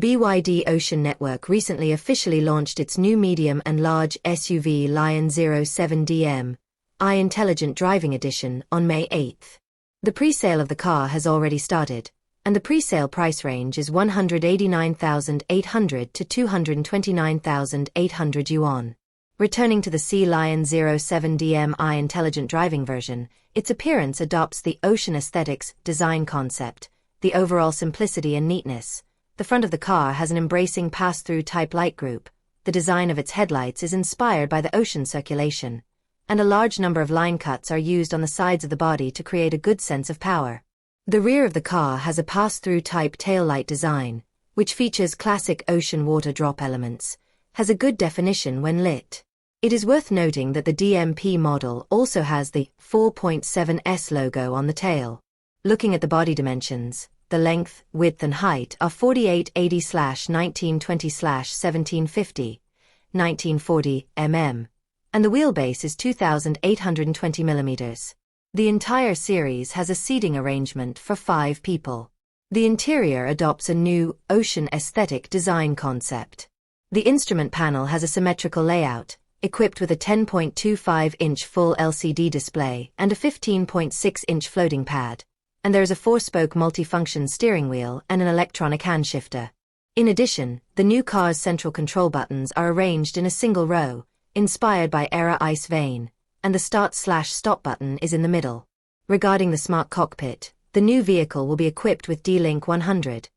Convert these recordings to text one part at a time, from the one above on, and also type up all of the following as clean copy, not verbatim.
BYD Ocean Network recently officially launched its new medium and large SUV Lion 07DM I Intelligent Driving Edition on May 8. The pre-sale of the car has already started, and the pre-sale price range is 189,800 to 229,800 yuan. Returning to the Sea Lion 07DM I Intelligent Driving version, its appearance adopts the Ocean aesthetics design concept, the overall simplicity and neatness. The front of the car has an embracing pass-through type light group, the design of its headlights is inspired by the ocean circulation, and a large number of line cuts are used on the sides of the body to create a good sense of power. The rear of the car has a pass-through type taillight design, which features classic ocean water drop elements, has a good definition when lit. It is worth noting that the DMP model also has the 4.7S logo on the tail. Looking at the body dimensions, the length, width and height are 4880/1920/1750, 1940 mm, and the wheelbase is 2,820 mm. The entire series has a seating arrangement for 5 people. The interior adopts a new, ocean aesthetic design concept. The instrument panel has a symmetrical layout, equipped with a 10.25-inch full LCD display and a 15.6-inch floating pad, and there is a 4-spoke multi-function steering wheel and an electronic handshifter. In addition, the new car's central control buttons are arranged in a single row, inspired by Era Ice Vein, and the start/stop button is in the middle. Regarding the smart cockpit, the new vehicle will be equipped with D-Link 100,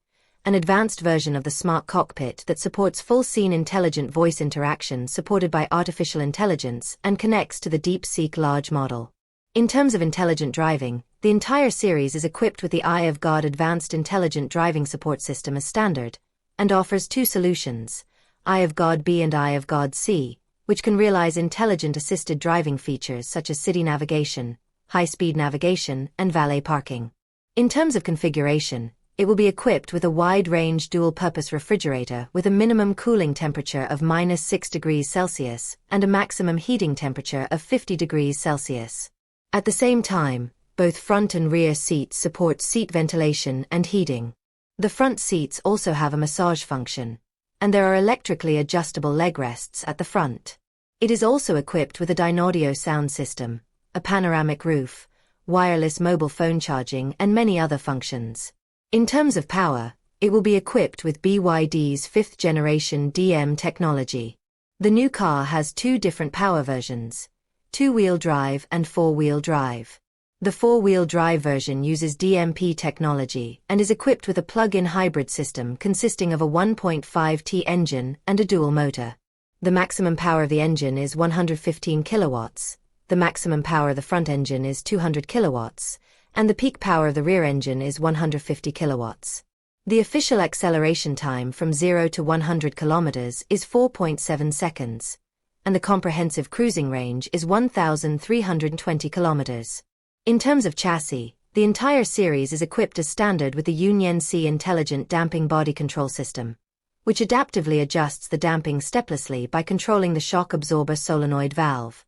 an advanced version of the smart cockpit that supports full-scene intelligent voice interaction supported by artificial intelligence and connects to the DeepSeek large model. In terms of intelligent driving, the entire series is equipped with the Eye of God Advanced Intelligent Driving Support System as standard, and offers 2 solutions, Eye of God B and Eye of God C, which can realize intelligent assisted driving features such as city navigation, high-speed navigation, and valet parking. In terms of configuration, it will be equipped with a wide-range dual-purpose refrigerator with a minimum cooling temperature of -6 degrees Celsius and a maximum heating temperature of 50 degrees Celsius. At the same time, both front and rear seats support seat ventilation and heating. The front seats also have a massage function, and there are electrically adjustable leg rests at the front. It is also equipped with a Dynaudio sound system, a panoramic roof, wireless mobile phone charging and many other functions. In terms of power, it will be equipped with BYD's 5th generation DM technology. The new car has 2 different power versions, 2-wheel drive and 4-wheel drive. The 4-wheel drive version uses DMP technology and is equipped with a plug-in hybrid system consisting of a 1.5T engine and a dual motor. The maximum power of the engine is 115 kilowatts, the maximum power of the front engine is 200 kilowatts, and the peak power of the rear engine is 150 kilowatts. The official acceleration time from 0 to 100 kilometers is 4.7 seconds, and the comprehensive cruising range is 1,320 kilometers. In terms of chassis, the entire series is equipped as standard with the yuan intelligent damping body control system, which adaptively adjusts the damping steplessly by controlling the shock absorber solenoid valve.